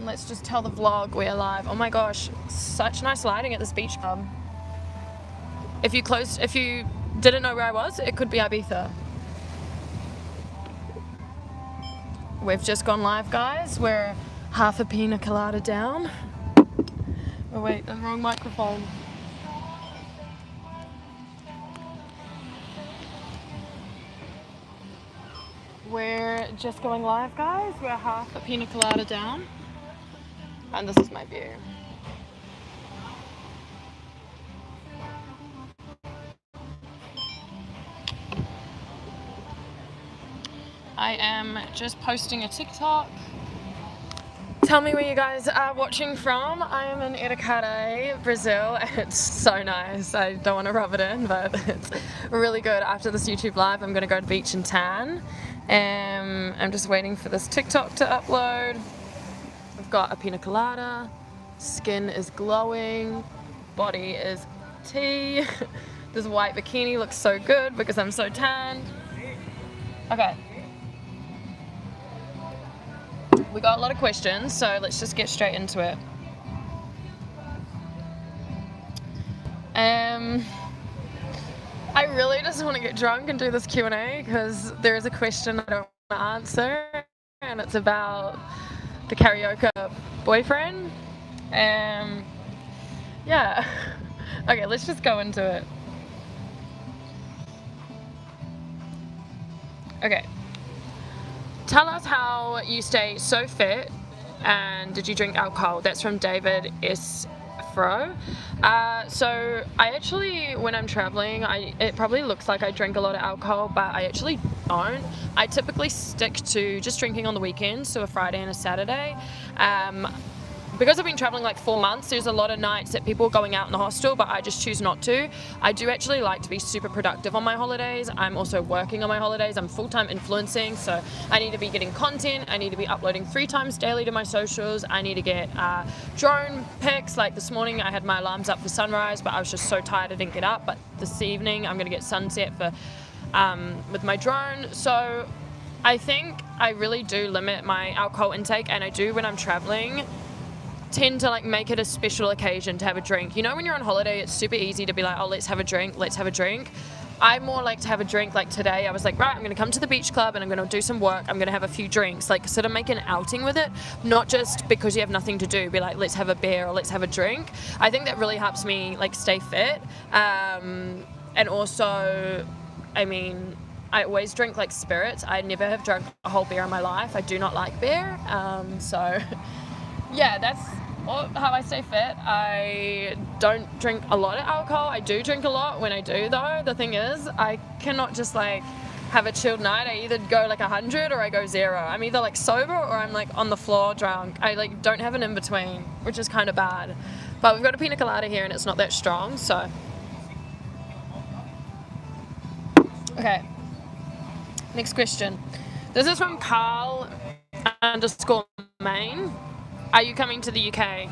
Let's just tell the vlog we're live. Oh my gosh, such nice lighting at this beach club. If you didn't know where I was, it could be Ibiza. We've just gone live, guys. We're half a pina colada down. Oh wait, the wrong microphone. We're just going live, guys. We're half a pina colada down. And this is my view. I am just posting a TikTok. Tell me where you guys are watching from. I am in Itacaré, Brazil. It's so nice. I don't want to rub it in, but it's really good. After this YouTube live, I'm going to go to the beach and tan. I'm just waiting for this TikTok to upload. I've got a pina colada. Skin is glowing. Body is tea. This white bikini looks so good because I'm so tanned. Okay. We got a lot of questions, so let's just get straight into it. I really just want to get drunk and do this Q&A because there is a question I don't want to answer, and it's about the karaoke boyfriend. Yeah. Okay, let's just go into it. Okay. Tell us how you stay so fit, and did you drink alcohol? That's from David S. Fro. So I actually, when I'm traveling, it probably looks like I drink a lot of alcohol, but I actually don't. I typically stick to just drinking on the weekends, so a Friday and a Saturday. Because I've been traveling like 4 months, there's a lot of nights that people are going out in the hostel, but I just choose not to. I do actually like to be super productive on my holidays. I'm also working on my holidays. I'm full-time influencing, so I need to be getting content. I need to be uploading 3 times daily to my socials. I need to get drone pics. Like this morning, I had my alarms up for sunrise, but I was just so tired I didn't get up. But this evening, I'm gonna get sunset for with my drone. So I think I really do limit my alcohol intake, and I do when I'm traveling tend to like make it a special occasion to have a drink. You know, when you're on holiday, it's super easy to be like, oh, let's have a drink. I more like to have a drink. Like today I was like, right, I'm gonna come to the beach club and I'm gonna do some work. I'm gonna have a few drinks, like sort of make an outing with it, not just because you have nothing to do, be like, let's have a beer or let's have a drink. I think that really helps me like stay fit. And also, I mean, I always drink like spirits. I never have drunk a whole beer in my life. I do not like beer. So yeah, that's how I stay fit. I don't drink a lot of alcohol. I do drink a lot when I do, though. The thing is, I cannot just like have a chilled night. I either go like 100 or I go 0. I'm either like sober or I'm like on the floor drunk. I like don't have an in between, which is kind of bad. But we've got a pina colada here and it's not that strong, so. Okay. Next question. This is from Carl_Main. Are you coming to the UK?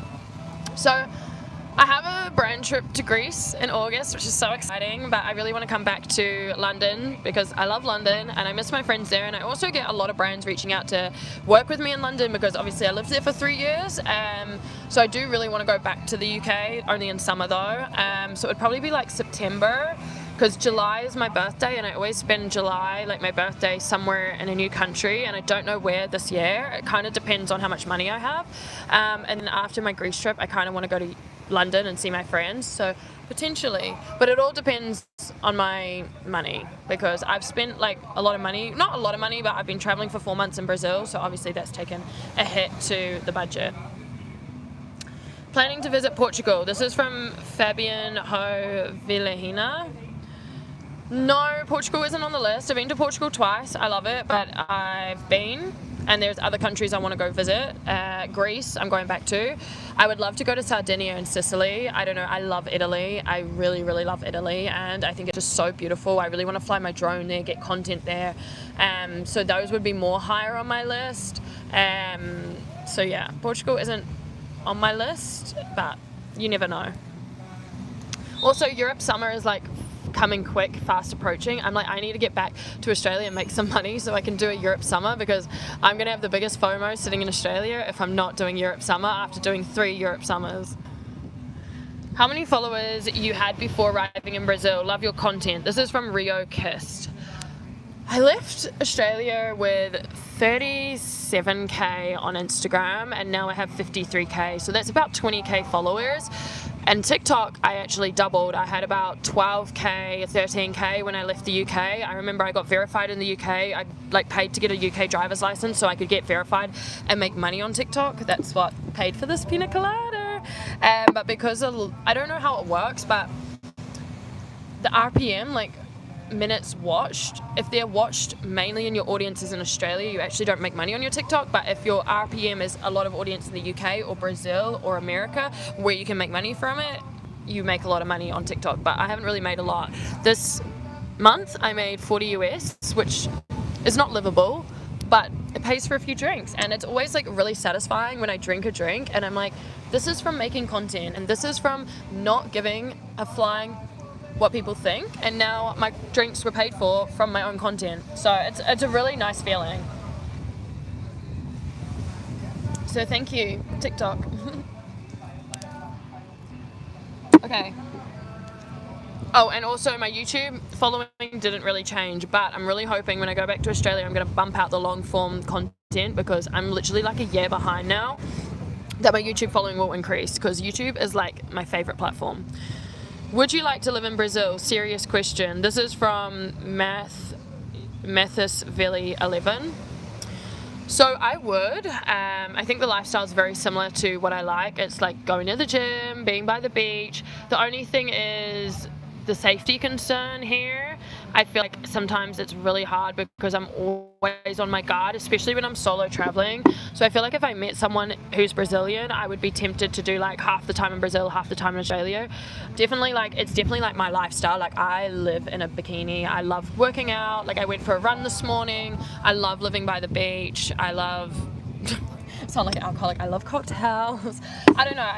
So I have a brand trip to Greece in August, which is so exciting, but I really want to come back to London because I love London and I miss my friends there, and I also get a lot of brands reaching out to work with me in London because obviously I lived there for 3 years. So I do really want to go back to the UK, only in summer though. So it would probably be like September, because July is my birthday and I always spend July, like my birthday, somewhere in a new country, and I don't know where this year. It kind of depends on how much money I have. And then after my Greece trip, I kind of want to go to London and see my friends, so potentially. But it all depends on my money, because I've spent like a lot of money, not a lot of money, but I've been traveling for 4 months in Brazil, so obviously that's taken a hit to the budget. Planning to visit Portugal. This is from Fabian Ho Villahina. No, Portugal isn't on the list. I've been to Portugal twice. I love it, but I've been, and there's other countries I want to go visit. Greece, I'm going back to. I would love to go to Sardinia and Sicily. I don't know, I love Italy. I really, really love Italy, and I think it's just so beautiful. I really want to fly my drone there, get content there. So those would be more higher on my list. So yeah, Portugal isn't on my list, but you never know. Also, Europe summer is like coming quick, fast approaching. I'm like, I need to get back to Australia and make some money so I can do a Europe summer, because I'm going to have the biggest FOMO sitting in Australia if I'm not doing Europe summer after doing 3 Europe summers. How many followers you had before arriving in Brazil? Love your content. This is from Rio Kissed. I left Australia with 37k on Instagram, and now I have 53k, so that's about 20k followers. And TikTok, I actually doubled. I had about 12k, 13k when I left the UK. I remember I got verified in the UK. I paid to get a UK driver's license so I could get verified and make money on TikTok. That's what paid for this pina colada. But because of, I don't know how it works, but the RPM, minutes watched, if they're watched mainly in your audiences in Australia, you actually don't make money on your TikTok. But if your RPM is a lot of audience in the UK or Brazil or America where you can make money from it, you make a lot of money on TikTok. But I haven't really made a lot. This month I made 40 US, which is not livable, but it pays for a few drinks. And it's always really satisfying when I drink a drink and I'm like, this is from making content, and this is from not giving a flying what people think, and now my drinks were paid for from my own content. So it's a really nice feeling. So thank you, TikTok. Okay. Oh, and also my YouTube following didn't really change, but I'm really hoping when I go back to Australia I'm going to bump out the long form content, because I'm literally a year behind now, that my YouTube following will increase, because YouTube is my favorite platform. Would you like to live in Brazil? Serious question. This is from Mathisvilli11. So I would. I think the lifestyle is very similar to what I like. It's going to the gym, being by the beach. The only thing is the safety concern here. I feel like sometimes it's really hard because I'm always on my guard, especially when I'm solo traveling. So I feel like if I met someone who's Brazilian, I would be tempted to do half the time in Brazil, half the time in Australia. Definitely it's definitely my lifestyle. I live in a bikini. I love working out. I went for a run this morning. I love living by the beach. I love sound like an alcoholic. I love cocktails. I don't know.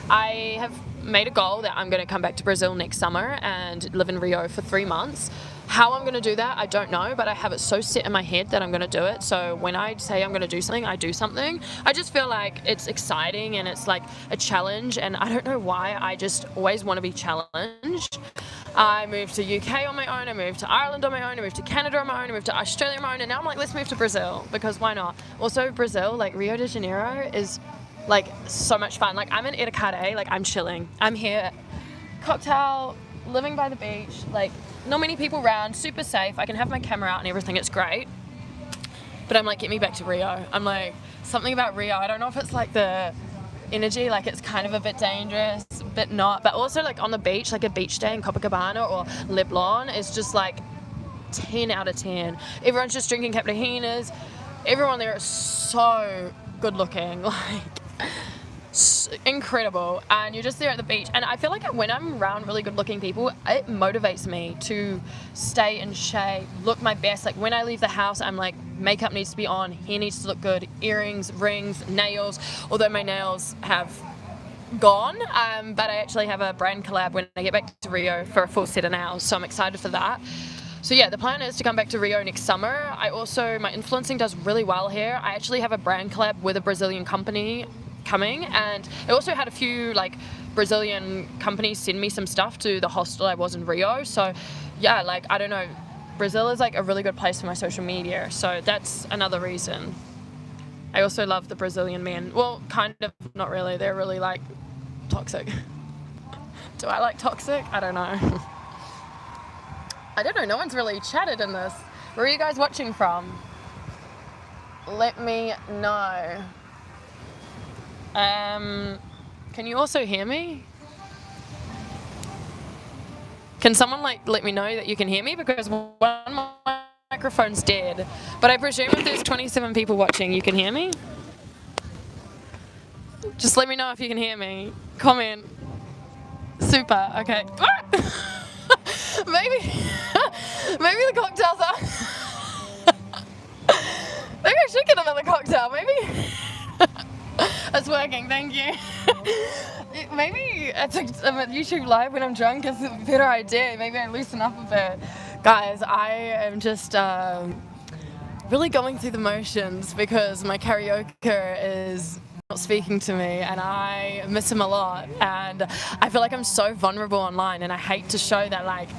I have made a goal that I'm going to come back to Brazil next summer and live in Rio for 3 months. How I'm going to do that, I don't know, but I have it so set in my head that I'm going to do it. So when I say I'm going to do something, I do something. I just feel like it's exciting and it's a challenge, and I don't know why, I just always want to be challenged. I moved to UK on my own, I moved to Ireland on my own, I moved to Canada on my own, I moved to Australia on my own, and now I'm let's move to Brazil, because why not? Also, Brazil, Rio de Janeiro is so much fun. I'm in Itacaré, I'm chilling. I'm here, cocktail, living by the beach, not many people around, super safe. I can have my camera out and everything, it's great. But I'm get me back to Rio. I'm something about Rio, I don't know if it's the energy, it's kind of a bit dangerous, a bit not, but also on the beach, a beach day in Copacabana or Leblon is just 10 out of 10. Everyone's just drinking cappuccinos. Everyone there is so good looking, incredible, and you're just there at the beach, and I feel when I'm around really good looking people, it motivates me to stay in shape, look my best. When I leave the house, I'm makeup needs to be on, hair needs to look good, earrings, rings, nails, although my nails have gone, but I actually have a brand collab when I get back to Rio for a full set of nails, so I'm excited for that. So yeah, the plan is to come back to Rio next summer. My influencing does really well here. I actually have a brand collab with a Brazilian company coming, and I also had a few Brazilian companies send me some stuff to the hostel I was in Rio. So yeah, I don't know, Brazil is a really good place for my social media, so that's another reason. I also love the Brazilian men. Well, kind of, not really, they're really toxic. Do I like toxic? I don't know. I don't know, no one's really chatted in this. Where are you guys watching from? Let me know. Can you also hear me? Can someone let me know that you can hear me, because one of my microphone's dead, but I presume if there's 27 people watching, you can hear me? Just let me know if you can hear me. Comment. Super, okay. Maybe the cocktails are... Maybe I should get another cocktail, maybe? It's working, thank you. maybe a YouTube live when I'm drunk is a better idea. Maybe I loosen up a bit. Guys, I am just really going through the motions because my karaoke is not speaking to me and I miss him a lot, and I feel like I'm so vulnerable online, and I hate to show that like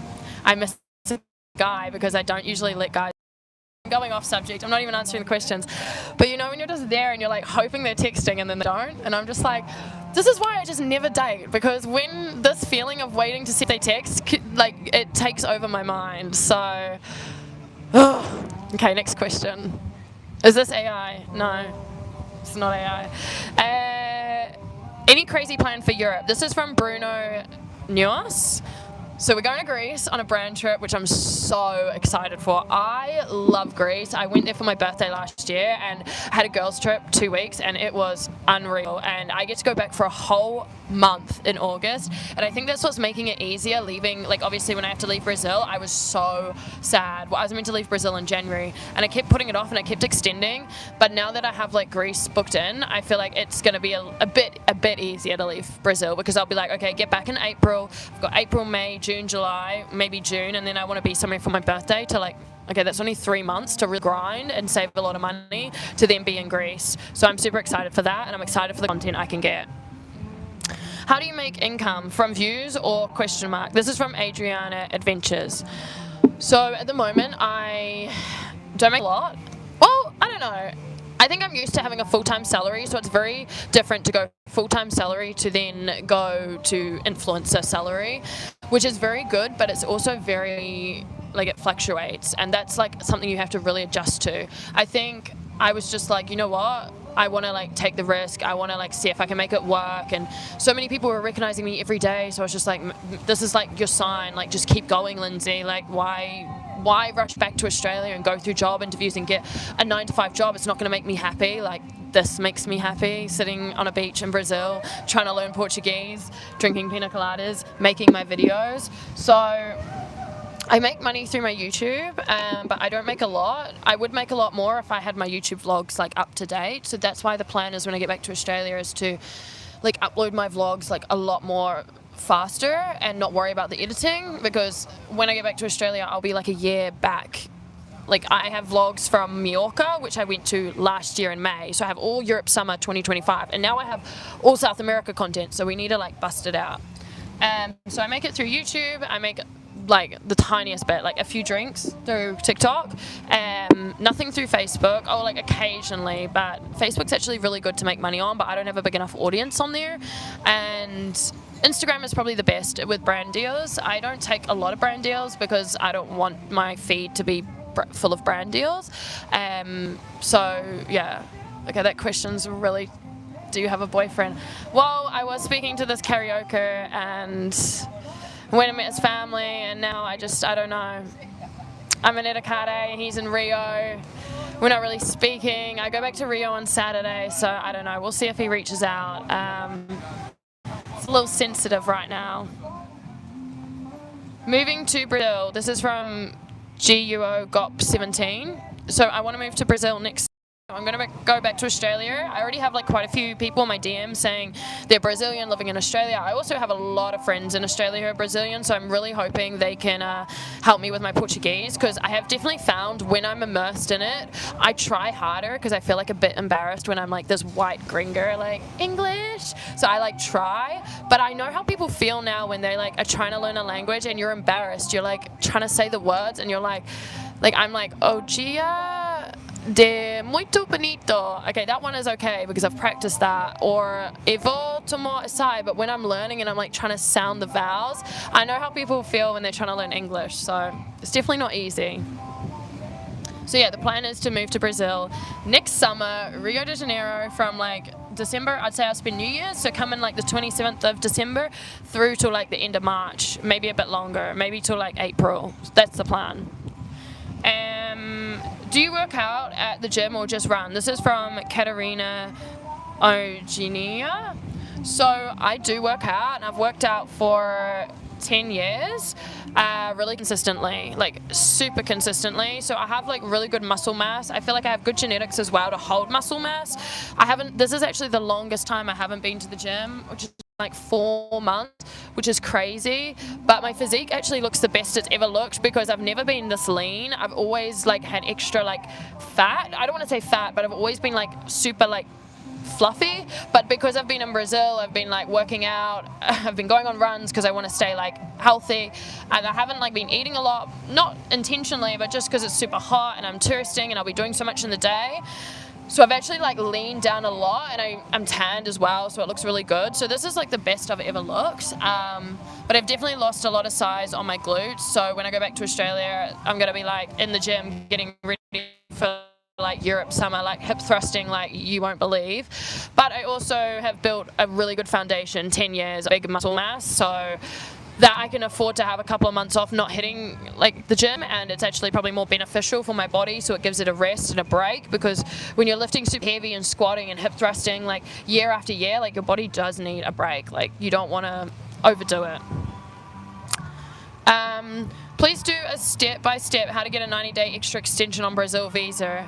I miss a guy because I don't usually let guys. I'm going off subject, I'm not even answering the questions, but you know when you're just there and you're like hoping they're texting and then they don't, and I'm just like, this is why I just never date, because when this feeling of waiting to see if they text, like it takes over my mind. So okay, next question. Is this AI? No, it's not AI. Any crazy plan for Europe? This is from Bruno Nuas. So we're going to Greece on a brand trip, which I'm so excited for. I love Greece. I went there for my birthday last year and had a girls trip 2 weeks, and it was unreal. And I get to go back for a whole month in August, and I think that's what's making it easier leaving. Like obviously when I have to leave Brazil, I was so sad. Well, I was meant to leave Brazil in January and I kept putting it off and I kept extending, but now that I have like Greece booked in, I feel like it's going to be a bit easier to leave Brazil, because I'll be like, okay, get back in April. I've got April, May, June, July, maybe June, and then I want to be somewhere for my birthday to like, okay, that's only 3 months to really grind and save a lot of money to then be in Greece. So I'm super excited for that, and I'm excited for the content I can get. How do you make income? From views or question mark? This is from Adriana Adventures. So at the moment, I don't make a lot. Well, I don't know. I think I'm used to having a full-time salary, so it's very different to go full-time salary to then go to influencer salary, which is very good, but it's also very, like, it fluctuates, and that's like something you have to really adjust to. I think I was just like, you know what? I want to like take the risk. I want to like see if I can make it work. And so many people were recognizing me every day. So I was just like, this is like your sign. Like, just keep going, Lindsay. Like, why rush back to Australia and go through job interviews and get a 9-to-5 job? It's not going to make me happy. Like, this makes me happy, sitting on a beach in Brazil, trying to learn Portuguese, drinking pina coladas, making my videos. So I make money through my YouTube, but I don't make a lot. I would make a lot more if I had my YouTube vlogs like up to date. So that's why the plan is when I get back to Australia is to like upload my vlogs like a lot more faster and not worry about the editing, because when I get back to Australia, I'll be like a year back. Like, I have vlogs from Mallorca, which I went to last year in May. So I have all Europe summer 2025, and now I have all South America content. So we need to like bust it out. So I make it through YouTube. I make like the tiniest bit, like a few drinks through TikTok, nothing through Facebook. Oh, like occasionally, but Facebook's actually really good to make money on, but I don't have a big enough audience on there. And Instagram is probably the best with brand deals. I don't take a lot of brand deals because I don't want my feed to be full of brand deals. So yeah, okay, that question's really, do you have a boyfriend? Well, I was speaking to this karaoke and when I met his family, and now I don't know. I'm in Itacaré, he's in Rio. We're not really speaking. I go back to Rio on Saturday, so I don't know. We'll see if he reaches out. It's a little sensitive right now. Moving to Brazil. This is from GUO GOP17. So I want to move to Brazil next. I'm going to go back to Australia. I already have like quite a few people in my DMs saying they're Brazilian living in Australia. I also have a lot of friends in Australia who are Brazilian, so I'm really hoping they can help me with my Portuguese, because I have definitely found when I'm immersed in it, I try harder because I feel like a bit embarrassed when I'm like this white gringo, like English. So I like try, but I know how people feel now when they like are trying to learn a language and you're embarrassed. You're like trying to say the words and you're like I'm like, oh, Gia de muito bonito. Okay, that one is okay because I've practiced that. Or eu vou tomar açaí, but when I'm learning and I'm like trying to sound the vowels, I know how people feel when they're trying to learn English, so it's definitely not easy. So yeah, the plan is to move to Brazil next summer, Rio de Janeiro, from like December. I'd say I'll spend New Year's, so come in like the 27th of December through to like the end of March, maybe a bit longer, maybe till like April. That's the plan. Do you work out at the gym or just run? This is from Katerina Eugenia. So I do work out, and I've worked out for 10 years, really consistently, like super consistently. So I have like really good muscle mass. I feel like I have good genetics as well to hold muscle mass. This is actually the longest time I haven't been to the gym, which is like 4 months, which is crazy. But my physique actually looks the best it's ever looked because I've never been this lean. I've always like had extra like fat. I don't want to say fat, but I've always been like super like fluffy. But because I've been in Brazil, I've been like working out, I've been going on runs because I want to stay like healthy, and I haven't like been eating a lot, not intentionally, but just because it's super hot and I'm touristing and I'll be doing so much in the day. So I've actually like leaned down a lot, and I'm tanned as well, so it looks really good. So this is like the best I've ever looked. But I've definitely lost a lot of size on my glutes. So when I go back to Australia, I'm gonna be like in the gym getting ready for like Europe summer, like hip thrusting like you won't believe. But I also have built a really good foundation, 10 years, big muscle mass, so that I can afford to have a couple of months off not hitting like the gym, and it's actually probably more beneficial for my body, so it gives it a rest and a break, because when you're lifting super heavy and squatting and hip thrusting like year after year, like your body does need a break. Like you don't want to overdo it. Please do a step-by-step how to get a 90-day extra extension on Brazil visa.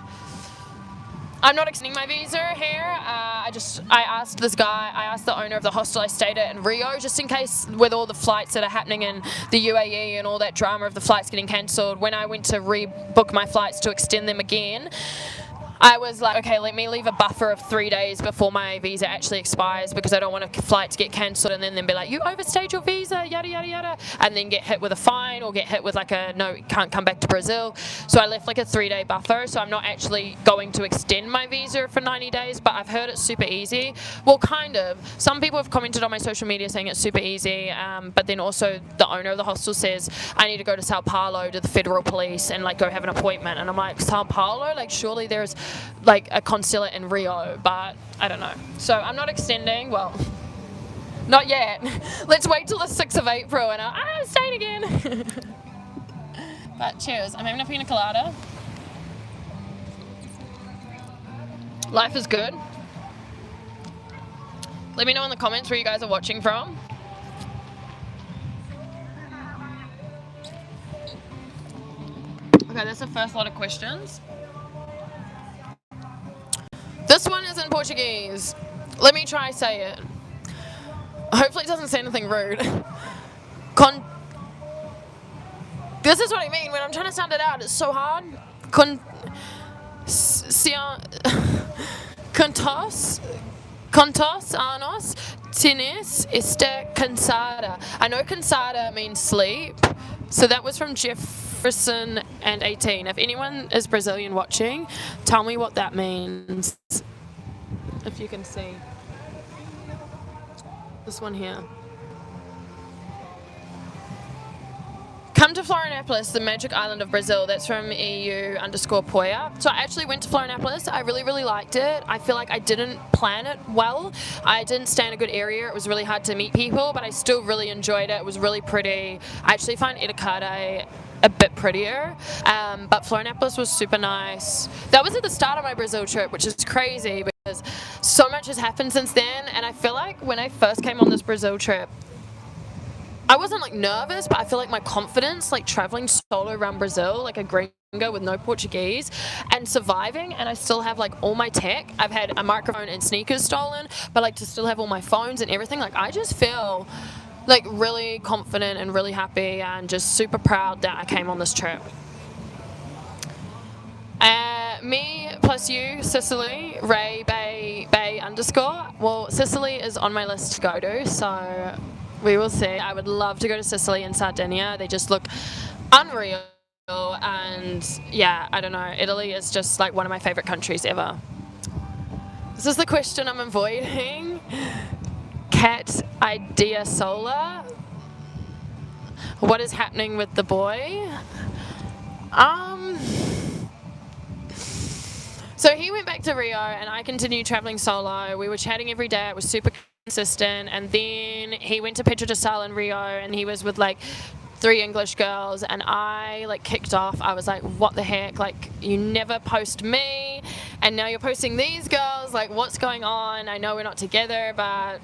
I'm not extending my visa here. I asked the owner of the hostel I stayed at in Rio, just in case with all the flights that are happening in the UAE and all that drama of the flights getting cancelled, when I went to rebook my flights to extend them again, I was like, okay, let me leave a buffer of 3 days before my visa actually expires, because I don't want a flight to get cancelled and then be like, you overstayed your visa, yada, yada, yada, and then get hit with a fine or get hit with like a, no, can't come back to Brazil. So I left like a 3-day buffer, so I'm not actually going to extend my visa for 90 days, but I've heard it's super easy. Well, kind of. Some people have commented on my social media saying it's super easy, but then also the owner of the hostel says I need to go to Sao Paulo to the federal police and like go have an appointment, and I'm like, Sao Paulo? Like surely there's like a consulate in Rio, but I don't know. So I'm not extending, well, not yet. Let's wait till the 6th of April and I'm staying again. But cheers, I'm having a pina colada. Life is good. Let me know in the comments where you guys are watching from. Okay, that's the first lot of questions. This one is in Portuguese. Let me try say it. Hopefully it doesn't say anything rude. This is what I mean when I'm trying to sound it out. It's so hard. Contos anos tienes esta cansada. I know cansada means sleep. So that was from Jefferson and 18. If anyone is Brazilian watching, tell me what that means. If you can see. This one here. Come to Florianópolis, the magic island of Brazil. That's from EU_Poya. So I actually went to Florianópolis. I really, really liked it. I feel like I didn't plan it well. I didn't stay in a good area. It was really hard to meet people, but I still really enjoyed it. It was really pretty. I actually find Itacaré a bit prettier, but Florianópolis was super nice. That was at the start of my Brazil trip, which is crazy because so much has happened since then, and I feel like when I first came on this Brazil trip, I wasn't like nervous, but I feel like my confidence, like traveling solo around Brazil, like a gringo with no Portuguese, and surviving, and I still have like all my tech. I've had a microphone and sneakers stolen, but like to still have all my phones and everything, like I just feel like really confident and really happy and just super proud that I came on this trip. Me plus you, Sicily, Ray Bay _ Well, Sicily is on my list to go to, so we will see. I would love to go to Sicily and Sardinia. They just look unreal, and yeah, I don't know. Italy is just like one of my favorite countries ever. This is the question I'm avoiding. Cat Idea Solar. What is happening with the boy? So he went back to Rio and I continued traveling solo. We were chatting every day. It was super consistent. And then he went to Pedro de Sal in Rio and he was with like 3 English girls, and I like kicked off. I was like, what the heck? Like, you never post me and now you're posting these girls. Like, what's going on? I know we're not together, but...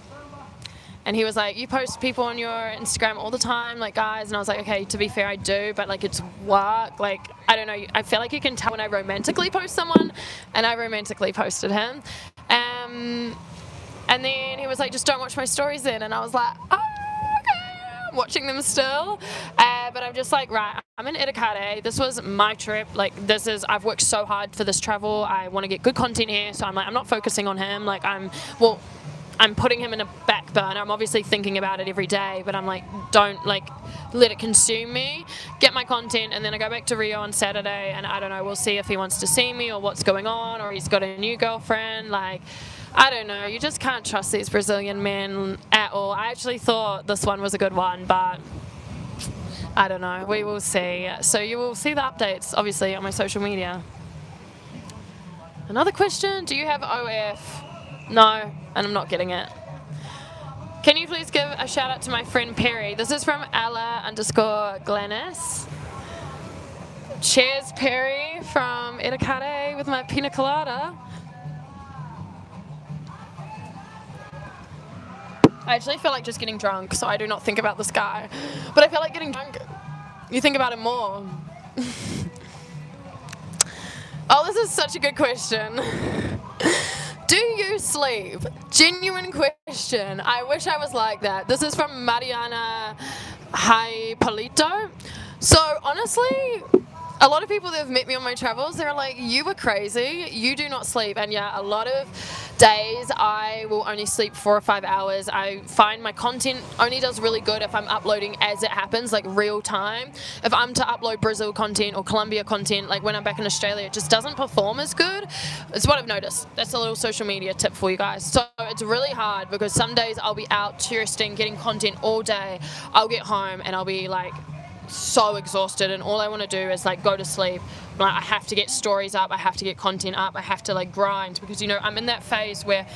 And he was like, you post people on your Instagram all the time, like guys. And I was like, okay, to be fair, I do, but like it's work. Like, I don't know. I feel like you can tell when I romantically post someone, and I romantically posted him. And then he was like, just don't watch my stories then. And I was like, oh, okay, I'm watching them still. But I'm just like, right, I'm in Itacaré. This was my trip. Like, I've worked so hard for this travel. I want to get good content here. So I'm like, I'm not focusing on him. Like, I'm putting him in a back burner. I'm obviously thinking about it every day, but I'm like, don't like let it consume me. Get my content, and then I go back to Rio on Saturday, and I don't know, we'll see if he wants to see me or what's going on, or he's got a new girlfriend. Like, I don't know. You just can't trust these Brazilian men at all. I actually thought this one was a good one, but I don't know. We will see. So you will see the updates, obviously, on my social media. Another question, do you have OF? No, and I'm not getting it. Can you please give a shout out to my friend Perry? This is from Ella_Glennis. Cheers, Perry, from Itacaré with my pina colada. I actually feel like just getting drunk, so I do not think about this guy. But I feel like getting drunk, you think about him more. Oh, this is such a good question. Do you sleep? Genuine question. I wish I was like that. This is from Mariana Hippolito. So honestly, a lot of people that have met me on my travels, they're like, you were crazy. You do not sleep. And yeah, a lot of days I will only sleep 4 or 5 hours. I find my content only does really good if I'm uploading as it happens, like real time. If I'm to upload Brazil content or Colombia content, like when I'm back in Australia, it just doesn't perform as good. It's what I've noticed. That's a little social media tip for you guys. So it's really hard because some days I'll be out touristing, getting content all day. I'll get home and I'll be like so exhausted, and all I want to do is like go to sleep. Like, I have to get stories up, I have to get content up, I have to like grind, because you know I'm in that phase where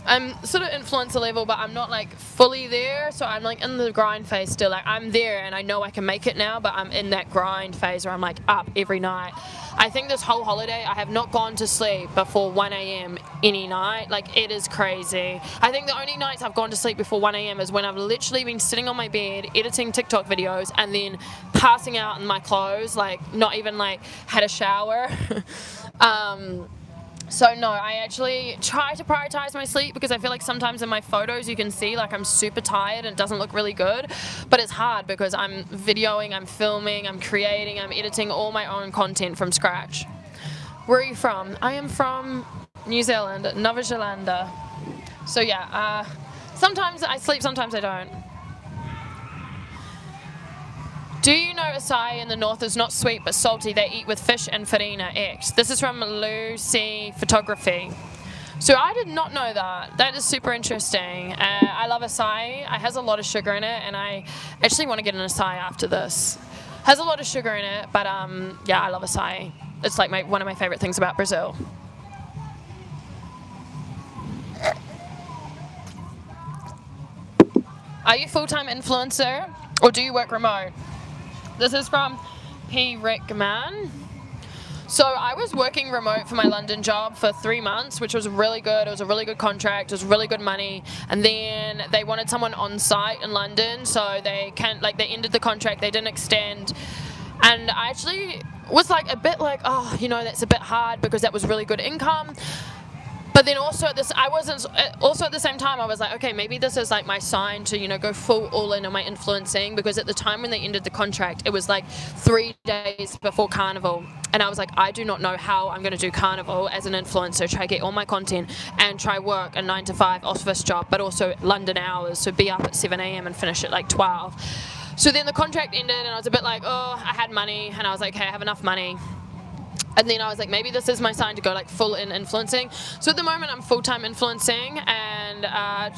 I'm sort of influencer level, but I'm not like fully there. So I'm like in the grind phase still. Like I'm there and I know I can make it now, but I'm in that grind phase where I'm like up every night. I think this whole holiday I have not gone to sleep before 1 a.m. any night. Like, it is crazy. I think the only nights I've gone to sleep before 1 a.m. is when I've literally been sitting on my bed editing TikTok videos and then passing out in my clothes, like not even like had a shower. So no, I actually try to prioritize my sleep, because I feel like sometimes in my photos you can see like I'm super tired and it doesn't look really good, but it's hard because I'm videoing, I'm filming, I'm creating, I'm editing all my own content from scratch. Where are you from? I am from New Zealand, Nova Zelanda. So yeah, sometimes I sleep, sometimes I don't. Do you know acai in the north is not sweet but salty? They eat with fish and farina. X. This is from Lucy Photography. So I did not know that. That is super interesting. I love acai. It has a lot of sugar in it, and I actually want to get an acai after this. Has a lot of sugar in it, but yeah, I love acai. It's like one of my favorite things about Brazil. Are you a full-time influencer or do you work remote? This is from P. Rickman. So I was working remote for my London job for 3 months, which was really good. It was a really good contract. It was really good money. And then they wanted someone on site in London, so they ended the contract. They didn't extend. And I actually was like a bit like, oh, you know, that's a bit hard, because that was really good income. But then also at the same time I was like, okay, maybe this is like my sign to, you know, go full all in on my influencing, because at the time when they ended the contract, it was like 3 days before Carnival, and I was like, I do not know how I'm going to do Carnival as an influencer, try get all my content and try work a 9 to 5 office job, but also London hours, so be up at 7 a.m. and finish at like 12. So then the contract ended and I was a bit like, oh, I had money, and I was like, okay, I have enough money. And then I was like, maybe this is my sign to go like full in influencing. So at the moment I'm full-time influencing and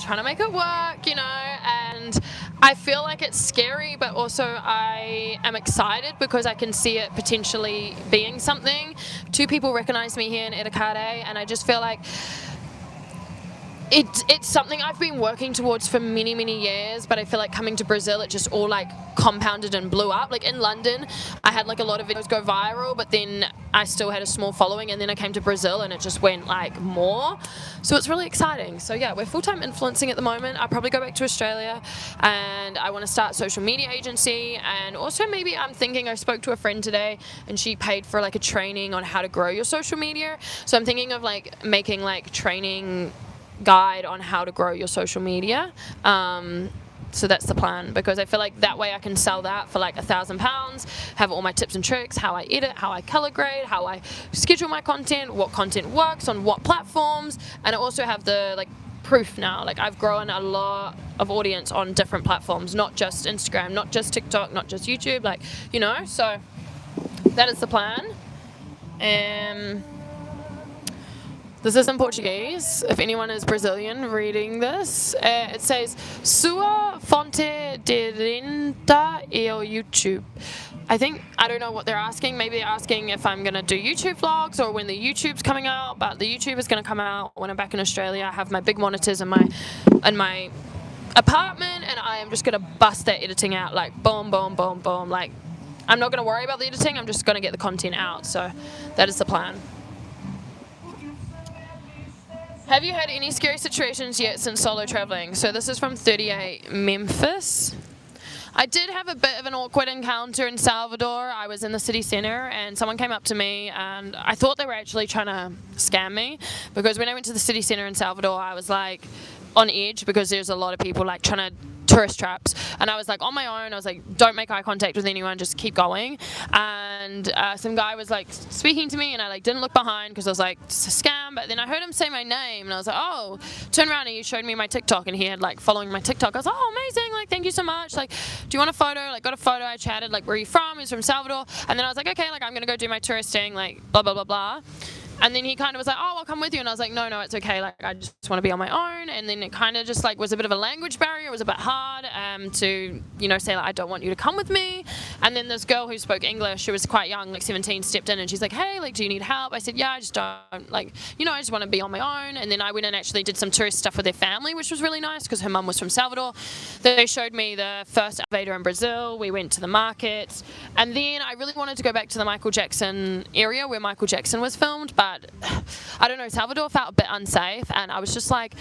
trying to make it work, you know, and I feel like it's scary, but also I am excited because I can see it potentially being something. 2 people recognize me here in Itacaré, and I just feel like it's something I've been working towards for many, many years, but I feel like coming to Brazil, it just all like compounded and blew up. Like in London, I had like a lot of videos go viral, but then I still had a small following, and then I came to Brazil and it just went like more. So it's really exciting. So yeah, we're full-time influencing at the moment. I'll probably go back to Australia and I want to start a social media agency, and also maybe I'm thinking, I spoke to a friend today and she paid for like a training on how to grow your social media. So I'm thinking of like making like training guide on how to grow your social media. So that's the plan, because I feel like that way I can sell that for like £1,000, have all my tips and tricks, how I edit, how I color grade, how I schedule my content, what content works on what platforms, and I also have the like proof now. Like I've grown a lot of audience on different platforms, not just Instagram, not just TikTok, not just YouTube, like, you know, so that is the plan. This is in Portuguese, if anyone is Brazilian reading this. It says, Sua fonte de renda é o YouTube. I don't know what they're asking. Maybe they're asking if I'm going to do YouTube vlogs or when the YouTube's coming out, but the YouTube is going to come out when I'm back in Australia. I have my big monitors in my apartment, and I am just going to bust that editing out, like boom, boom, boom, boom. Like, I'm not going to worry about the editing, I'm just going to get the content out. So that is the plan. Have you had any scary situations yet since solo traveling? So this is from 38 Memphis. I did have a bit of an awkward encounter in Salvador. I was in the city center and someone came up to me and I thought they were actually trying to scam me, because when I went to the city center in Salvador, I was like on edge because there's a lot of people like trying to tourist traps, and I was like on my own. I was like, don't make eye contact with anyone, just keep going. And some guy was like speaking to me and I like didn't look behind because I was like, it's a scam. But then I heard him say my name and I was like, oh, turn around, and he showed me my TikTok and he had like following my TikTok. I was like, oh, amazing, like thank you so much, like do you want a photo? Like got a photo, I chatted like where are you from? He's from Salvador. And then I was like, okay, like I'm gonna go do my touristing, like blah blah blah blah. And then he kind of was like, oh, I'll come with you. And I was like, no, it's okay. Like, I just want to be on my own. And then it kind of just like was a bit of a language barrier. It was a bit hard to, you know, say like, I don't want you to come with me. And then this girl who spoke English, who was quite young, like 17, stepped in and she's like, hey, like, do you need help? I said, yeah, I just don't, like, you know, I just want to be on my own. And then I went and actually did some tourist stuff with their family, which was really nice because her mum was from Salvador. They showed me the first elevator in Brazil. We went to the market. And then I really wanted to go back to the Michael Jackson area where Michael Jackson was filmed, but I don't know, Salvador felt a bit unsafe, and I was just like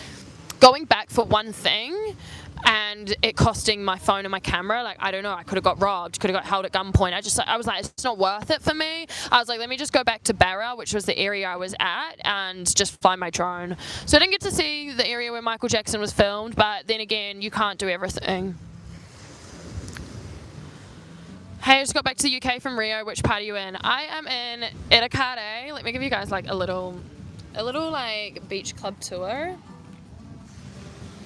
going back for one thing and it costing my phone and my camera. Like, I don't know, I could have got robbed, could have got held at gunpoint. I was like, it's not worth it for me. I was like, let me just go back to Barra, which was the area I was at, and just fly my drone. So I didn't get to see the area where Michael Jackson was filmed, but then again, you can't do everything. Hey, I just got back to the UK from Rio. Which part are you in? I am in Itacaré. Let me give you guys like a little like beach club tour.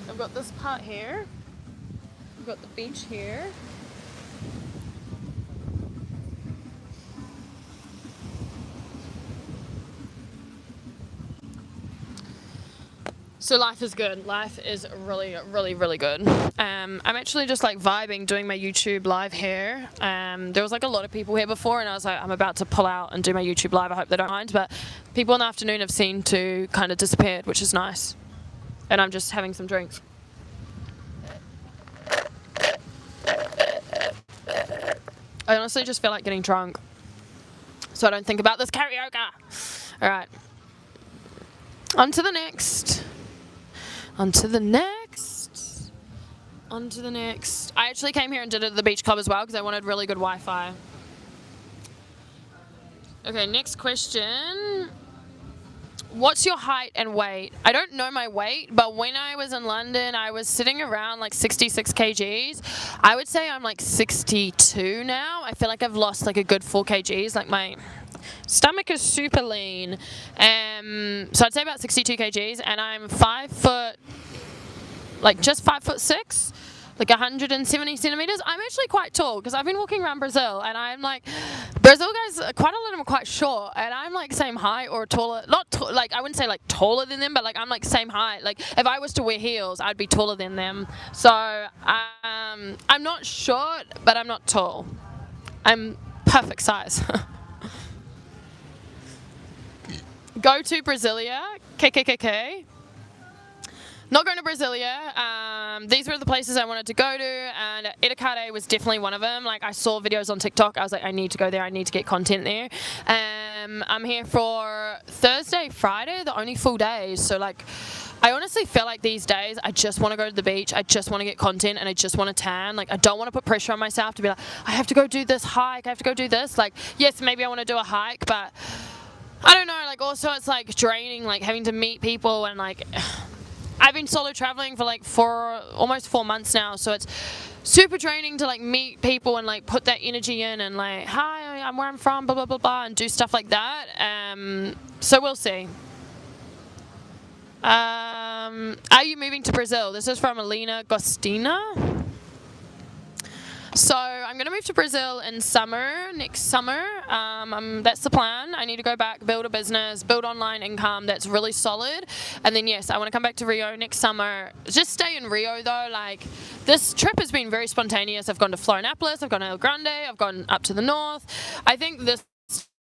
I've got this part here. I've got the beach here. So life is good. Life is really, really, really good. I'm actually just like vibing, doing my YouTube live here. There was like a lot of people here before, and I was like, I'm about to pull out and do my YouTube live. I hope they don't mind. But people in the afternoon have seemed to kind of disappeared, which is nice. And I'm just having some drinks. I honestly just feel like getting drunk, so I don't think about this karaoke. All right. On to the next. On to the next. On to the next. I actually came here and did it at the beach club as well because I wanted really good Wi-Fi. Okay, next question. What's your height and weight? I don't know my weight, but when I was in London, I was sitting around like 66 kgs. I would say I'm like 62 now. I feel like I've lost like a good 4 kgs. Like my stomach is super lean. So I'd say about 62 kgs, and I'm 5 foot, like just 5'6", like 170 centimeters. I'm actually quite tall because I've been walking around Brazil, and I'm like, Brazil guys, quite a lot of them are quite short, and I'm like same height or taller. Like I wouldn't say like taller than them, but like I'm like same height. Like if I was to wear heels, I'd be taller than them. So I'm not short, but I'm not tall. I'm perfect size. Go to Brasilia, KKKK. Not going to Brasilia. These were the places I wanted to go to, and Itacaré was definitely one of them. Like I saw videos on TikTok, I was like, I need to go there, I need to get content there. I'm here for Thursday, Friday, the only full days. So like, I honestly feel like these days, I just want to go to the beach, I just want to get content, and I just want to tan. Like I don't want to put pressure on myself to be like, I have to go do this hike, I have to go do this. Like, yes, maybe I want to do a hike, but I don't know, like also it's like draining, like having to meet people and like, I've been solo traveling for like almost 4 months now, so it's super draining to like meet people and like put that energy in and like, hi, I'm where I'm from, blah blah blah blah, and do stuff like that. So we'll see. Are you moving to Brazil? This is from Alina Gostina. So I'm going to move to Brazil in next summer. That's the plan. I need to go back, build a business, build online income that's really solid. And then, yes, I want to come back to Rio next summer. Just stay in Rio, though. Like, this trip has been very spontaneous. I've gone to Florianopolis, I've gone to El Grande, I've gone up to the north. I think this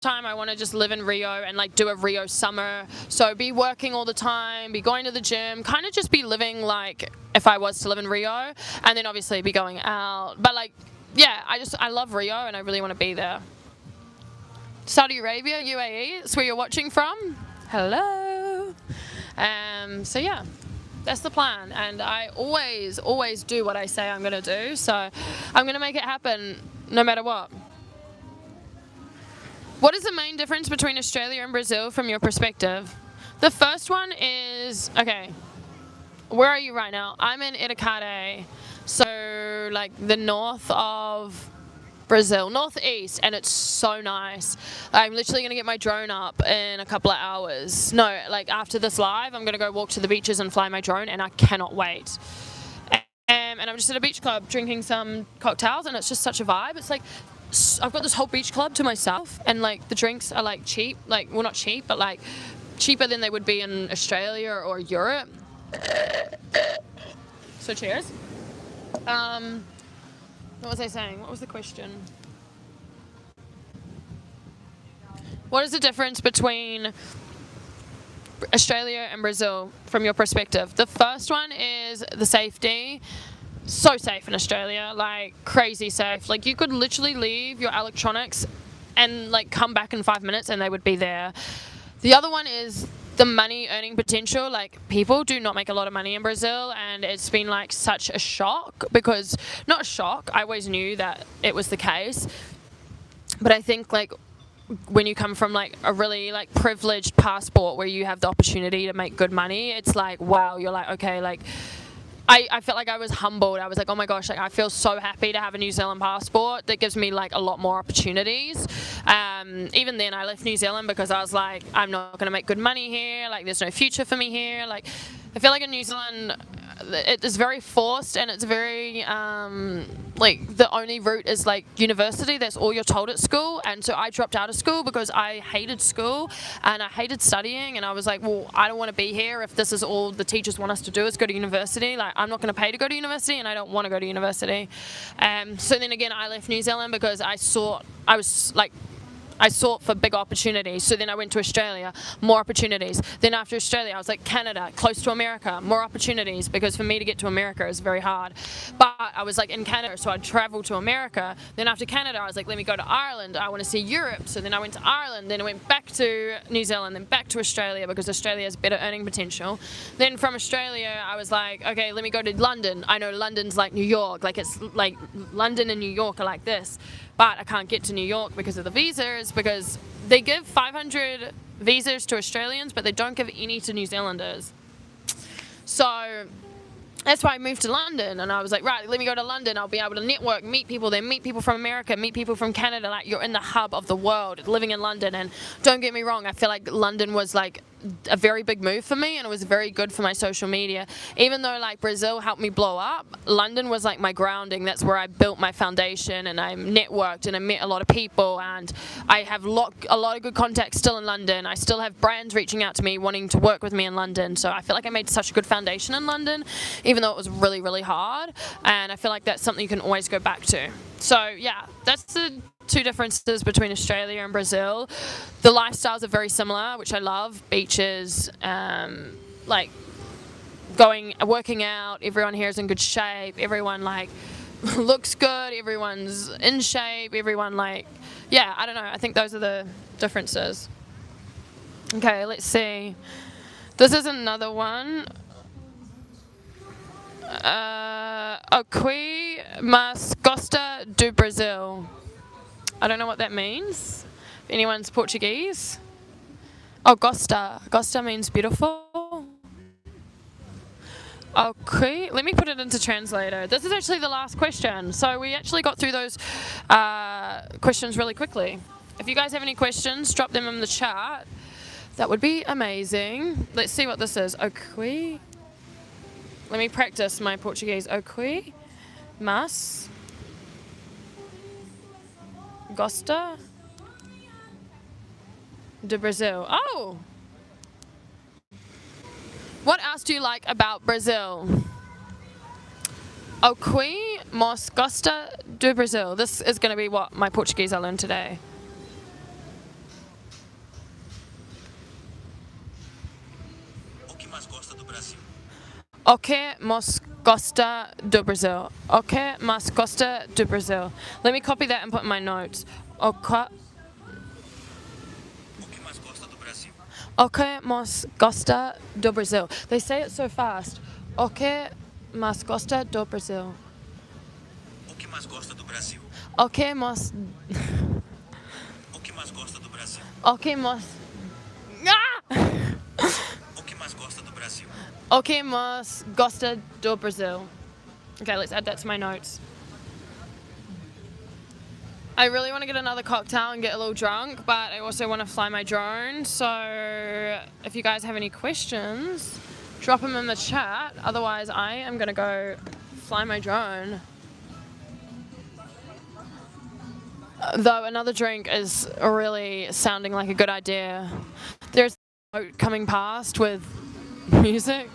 time I want to just live in Rio and like do a Rio summer, so be working all the time, be going to the gym, kind of just be living like if I was to live in Rio, and then obviously be going out. But like, yeah, I love Rio and I really want to be there. Saudi Arabia, UAE, that's where you're watching from. Hello. So yeah, that's the plan, and I always do what I say I'm gonna do, so I'm gonna make it happen no matter what. What is the main difference between Australia and Brazil from your perspective? The first one is, okay, where are you right now? I'm in Itacaré, so like the north of Brazil, northeast, and it's so nice. I'm literally going to get my drone up in a couple of hours. No, like after this live, I'm going to go walk to the beaches and fly my drone, and I cannot wait. And I'm just at a beach club drinking some cocktails, and it's just such a vibe. It's like, I've got this whole beach club to myself, and like the drinks are like cheap, like, well, not cheap, but like cheaper than they would be in Australia or Europe. So cheers. What was I saying? What was the question? What is the difference between Australia and Brazil from your perspective? The first one is the safety. So safe in Australia, like crazy safe. Like you could literally leave your electronics and like come back in 5 minutes and they would be there. The other one is the money earning potential. Like people do not make a lot of money in Brazil, and it's been like such a shock, because not a shock, I always knew that it was the case, but I think like when you come from like a really like privileged passport where you have the opportunity to make good money, it's like, wow, you're like, okay, like I felt like I was humbled. I was like, oh my gosh, like I feel so happy to have a New Zealand passport that gives me like a lot more opportunities. Even then I left New Zealand because I was like, I'm not going to make good money here. Like there's no future for me here. Like I feel like in New Zealand it is very forced, and it's very like the only route is like university. That's all you're told at school. And so I dropped out of school because I hated school and I hated studying, and I was like, well, I don't want to be here if this is all the teachers want us to do is go to university. Like I'm not going to pay to go to university, and I don't want to go to university. So then again I left New Zealand because I sought for big opportunities. So then I went to Australia, more opportunities. Then after Australia, I was like, Canada, close to America, more opportunities, because for me to get to America is very hard. But I was like in Canada, so I'd travel to America. Then after Canada, I was like, let me go to Ireland. I want to see Europe. So then I went to Ireland, then I went back to New Zealand, then back to Australia, because Australia has better earning potential. Then from Australia, I was like, okay, let me go to London. I know London's like New York, like it's like London and New York are like this. But I can't get to New York because of the visas, because they give 500 visas to Australians, but they don't give any to New Zealanders. So that's why I moved to London, and I was like, right, let me go to London. I'll be able to network, meet people there, meet people from America, meet people from Canada. Like you're in the hub of the world, living in London. And don't get me wrong, I feel like London was like a very big move for me, and it was very good for my social media. Even though like Brazil helped me blow up, London was like my grounding. That's where I built my foundation, and I networked and I met a lot of people, and I have a lot of good contacts still in London. I still have brands reaching out to me wanting to work with me in London. So I feel like I made such a good foundation in London, even though it was really, really hard. And I feel like that's something you can always go back to. So yeah, that's the two differences between Australia and Brazil. The lifestyles are very similar, which I love. Beaches, like working out. Everyone here is in good shape. Everyone like looks good. Everyone's in shape. Everyone like, yeah, I don't know. I think those are the differences. Okay, let's see. This is another one. O que mais gosta do Brasil? I don't know what that means. If anyone's Portuguese. Oh, gosta. Gosta means beautiful. Okay, let me put it into translator. This is actually the last question, so we actually got through those questions really quickly. If you guys have any questions, drop them in the chat. That would be amazing. Let's see what this is. Okay. Let me practice my Portuguese. Okay. Mas gosta de Brazil. Oh! What else do you like about Brazil? O que mais gosta do Brazil? This is going to be what my Portuguese I learned today. O que mais gosta do Brasil? O que mais gosta do Brazil? O que mais gosta do Brazil? Let me copy that and put in my notes. O que mais gosta do Brasil? O que mais gosta do Brazil? They say it so fast. O que mais gosta do Brasil? O que mais gosta do Brasil? O que mais... O que mais gosta do Brasil? O que mais... Ah! O que mais gosta do Brasil? O que mais gosta do Brazil? Okay, let's add that to my notes. I really want to get another cocktail and get a little drunk, but I also want to fly my drone. So if you guys have any questions, drop them in the chat. Otherwise, I am going to go fly my drone. Though another drink is really sounding like a good idea. There's a boat coming past with music.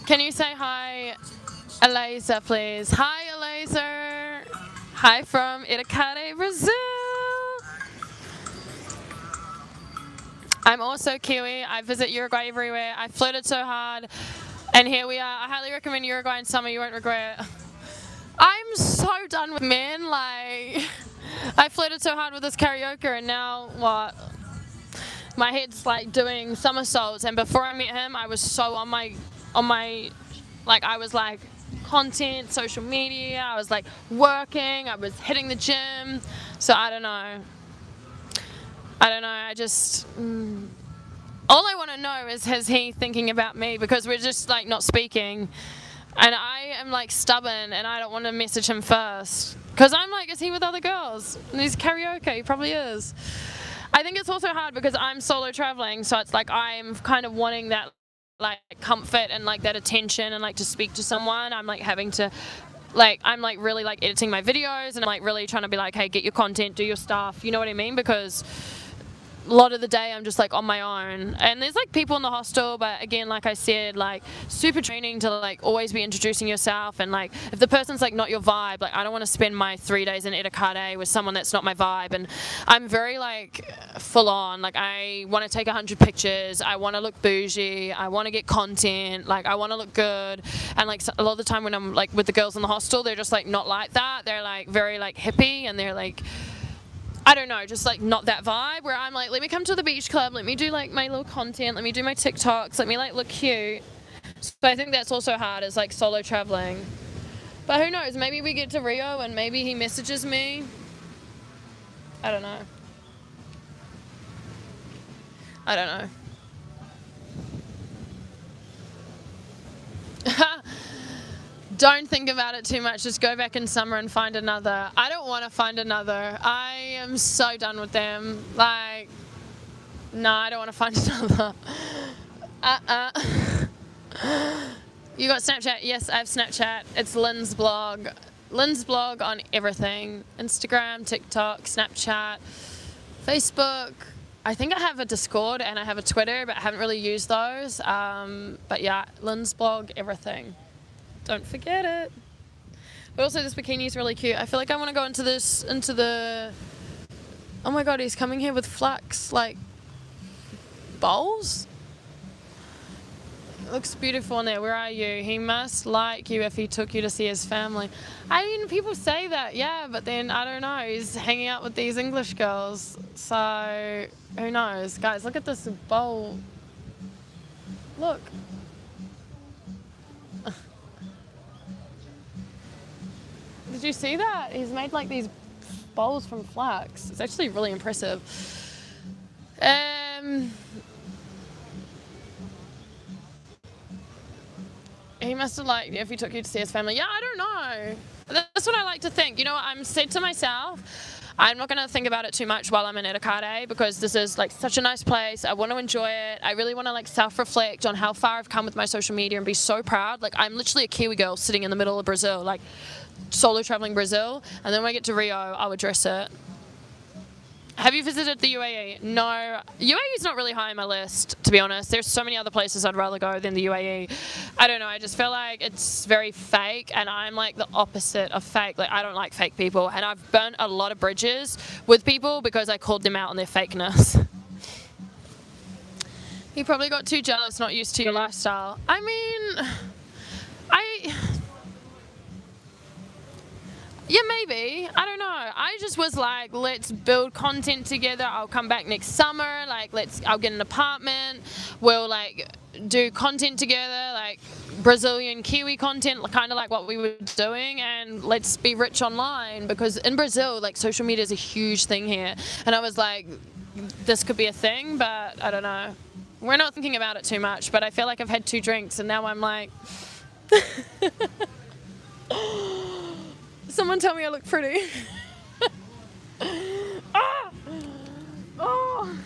Can you say hi, Eliza, please? Hi, Eliza. Hi from Itacaré, Brazil. I'm also Kiwi. I visit Uruguay everywhere. I flirted so hard, and here we are. I highly recommend Uruguay in summer. You won't regret it. I'm so done with men. Like, I flirted so hard with this karaoke, and now what? My head's like doing somersaults. And before I met him, I was so on my, like I was like content, social media. I was like working. I was hitting the gym. So I don't know. I just, all I want to know is he thinking about me, because we're just like not speaking. And I am like stubborn and I don't want to message him first. Because I'm like, is he with other girls? And he's karaoke, he probably is. I think it's also hard because I'm solo traveling, so it's like I'm kind of wanting that like comfort and like that attention and like to speak to someone. I'm like having to, like, I'm like really like editing my videos and I'm like really trying to be like, hey, get your content, do your stuff, you know what I mean? Because a lot of the day I'm just like on my own, and there's like people in the hostel, but again, like I said, like super training to like always be introducing yourself, and like if the person's like not your vibe, like I don't want to spend my 3 days in Itacaré with someone that's not my vibe. And I'm very like full on, like I want to take 100 pictures, I want to look bougie, I want to get content, like I want to look good. And like a lot of the time when I'm like with the girls in the hostel, they're just like not like that. They're like very like hippie, and they're like, I don't know, just like not that vibe, where I'm like, let me come to the beach club, let me do like my little content, let me do my TikToks, let me like look cute. So I think that's also hard, is like solo traveling. But who knows, maybe we get to Rio and maybe he messages me. I don't know. I don't know. Don't think about it too much. Just go back in summer and find another. I don't want to find another. I am so done with them. Like, no, I don't want to find another. You got Snapchat? Yes, I have Snapchat. It's linzblog. Linzblog on everything. Instagram, TikTok, Snapchat, Facebook. I think I have a Discord and I have a Twitter, but I haven't really used those. But yeah, linzblog, everything. Don't forget it. But also this bikini is really cute. I feel like I want to go into the, oh my god, he's coming here with flax, like, bowls? It looks beautiful in there. Where are you? He must like you if he took you to see his family. I mean, people say that, yeah, but then, I don't know, he's hanging out with these English girls. So, who knows? Guys, look at this bowl. Look. Did you see that? He's made like these bowls from flax. It's actually really impressive. He must have liked if he took you to see his family. Yeah, I don't know. That's what I like to think. You know what? I'm said to myself, I'm not going to think about it too much while I'm in Itacaré because this is like such a nice place. I want to enjoy it. I really want to like self-reflect on how far I've come with my social media and be so proud. Like I'm literally a Kiwi girl sitting in the middle of Brazil, like solo traveling Brazil. And then when I get to Rio, I'll address it. Have you visited the UAE? No. UAE is not really high on my list, to be honest. There's so many other places I'd rather go than the UAE. I don't know. I just feel like it's very fake, and I'm like the opposite of fake. Like I don't like fake people, and I've burnt a lot of bridges with people because I called them out on their fakeness. He probably got too jealous, not used to your lifestyle. I mean, yeah, maybe. I don't know. I just was like, let's build content together. I'll come back next summer. Like, I'll get an apartment. We'll like do content together, like Brazilian Kiwi content, kind of like what we were doing. And let's be rich online because in Brazil, like social media is a huge thing here. And I was like, this could be a thing, but I don't know. We're not thinking about it too much, but I feel like I've had 2 drinks and now I'm like, someone tell me I look pretty. Ah! Oh.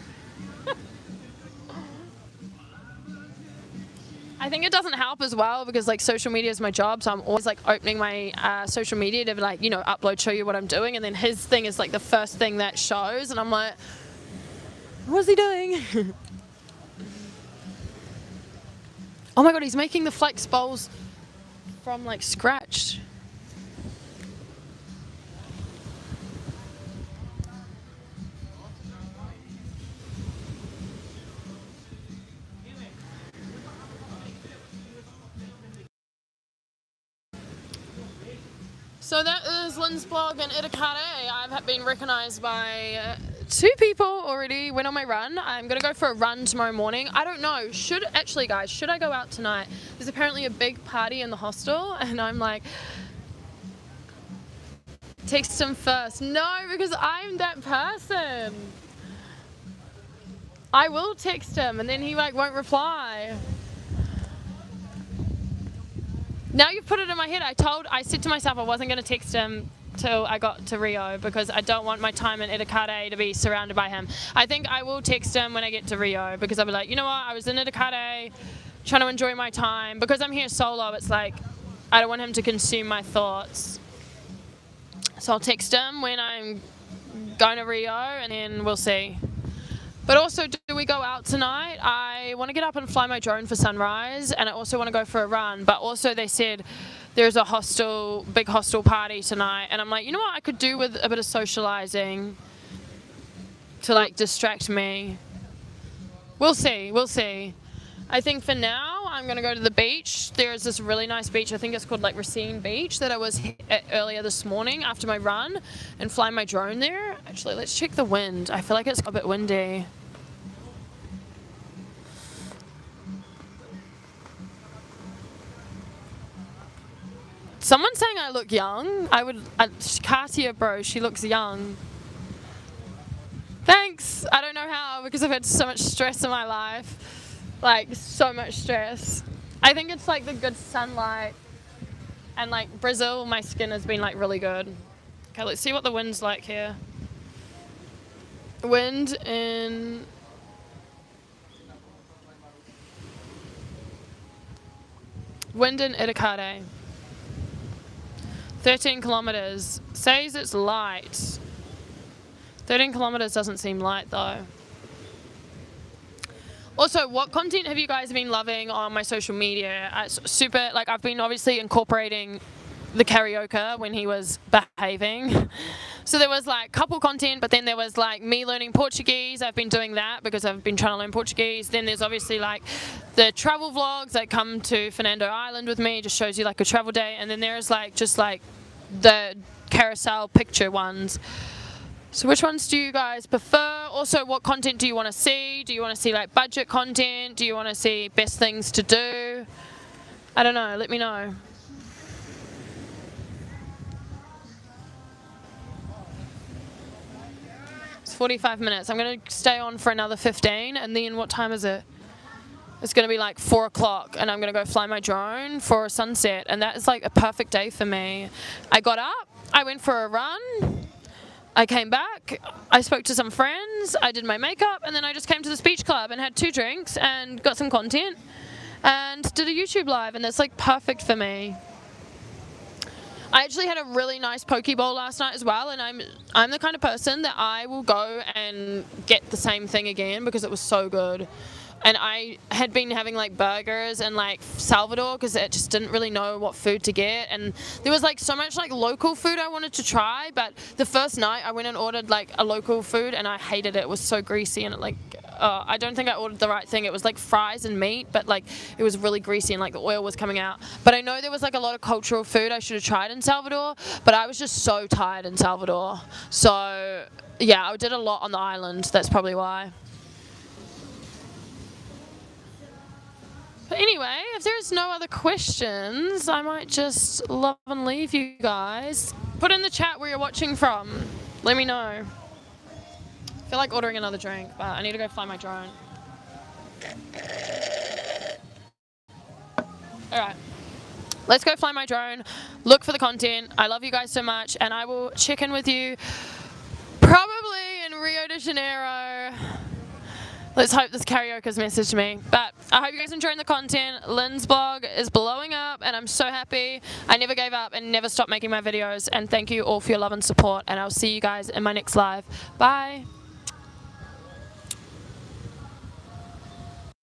I think it doesn't help as well because like social media is my job, so I'm always like opening my social media to like, you know, upload, show you what I'm doing, and then his thing is like the first thing that shows, and I'm like, what's he doing? Oh my god, he's making the flex bowls from like scratch. So that is linzblog and Itacaré. I've been recognised by 2 people already. Went on my run. I'm going to go for a run tomorrow morning. I don't know. Guys, should I go out tonight? There's apparently a big party in the hostel and I'm like, text him first. No, because I'm that person. I will text him and then he like won't reply. Now you've put it in my head. I said to myself I wasn't going to text him till I got to Rio because I don't want my time in Itacaré to be surrounded by him. I think I will text him when I get to Rio because I'll be like, you know what, I was in Itacaré trying to enjoy my time. Because I'm here solo, it's like I don't want him to consume my thoughts. So I'll text him when I'm going to Rio and then we'll see. But also, do we go out tonight? I want to get up and fly my drone for sunrise, and I also want to go for a run. But also they said there's a big hostel party tonight, and I'm like, you know what I could do with a bit of socializing to like distract me. We'll see. I think for now, I'm going to go to the beach. There's this really nice beach, I think it's called like Racine Beach, that I was at earlier this morning after my run, and fly my drone there. Actually, let's check the wind. I feel like it's a bit windy. Someone's saying I look young. Katia, bro, she looks young. Thanks. I don't know how because I've had so much stress in my life. Like, so much stress. I think it's like the good sunlight. And like Brazil, my skin has been like really good. Okay, let's see what the wind's like here. Wind in... Wind in Itacaré. 13 kilometers. Says it's light. 13 kilometers doesn't seem light though. Also, what content have you guys been loving on my social media? I've been obviously incorporating the karaoke when he was behaving. So there was like couple content, but then there was like me learning Portuguese. I've been doing that because I've been trying to learn Portuguese. Then there's obviously like the travel vlogs that come to Fernando Island with me, just shows you like a travel day. And then there's like just like the carousel picture ones. So which ones do you guys prefer? Also, what content do you want to see? Do you want to see like budget content? Do you want to see best things to do? I don't know, let me know. 45 minutes. I'm going to stay on for another 15, and then what time is it? It's going to be like 4 o'clock, and I'm going to go fly my drone for a sunset, and that is like a perfect day for me. I got up, I went for a run, I came back, I spoke to some friends, I did my makeup, and then I just came to this beach club and had 2 drinks and got some content and did a YouTube live, and that's like perfect for me. I actually had a really nice poke bowl last night as well, and I'm the kind of person that I will go and get the same thing again because it was so good. And I had been having like burgers and like Salvador because I just didn't really know what food to get, and there was like so much like local food I wanted to try, but the first night I went and ordered like a local food and I hated it. It was so greasy, and it like I don't think I ordered the right thing. It was like fries and meat, but like it was really greasy and like the oil was coming out. But I know there was like a lot of cultural food I should have tried in Salvador, but I was just so tired in Salvador. So yeah, I did a lot on the island. That's probably why. But anyway, if there's no other questions, I might just love and leave you guys. Put in the chat where you're watching from. Let me know. I feel like ordering another drink, but I need to go fly my drone. Alright. Let's go fly my drone. Look for the content. I love you guys so much, and I will check in with you probably in Rio de Janeiro. Let's hope this karaoke's messaged me. But I hope you guys are enjoying the content. linzblog is blowing up, and I'm so happy. I never gave up and never stopped making my videos. And thank you all for your love and support. And I'll see you guys in my next live. Bye.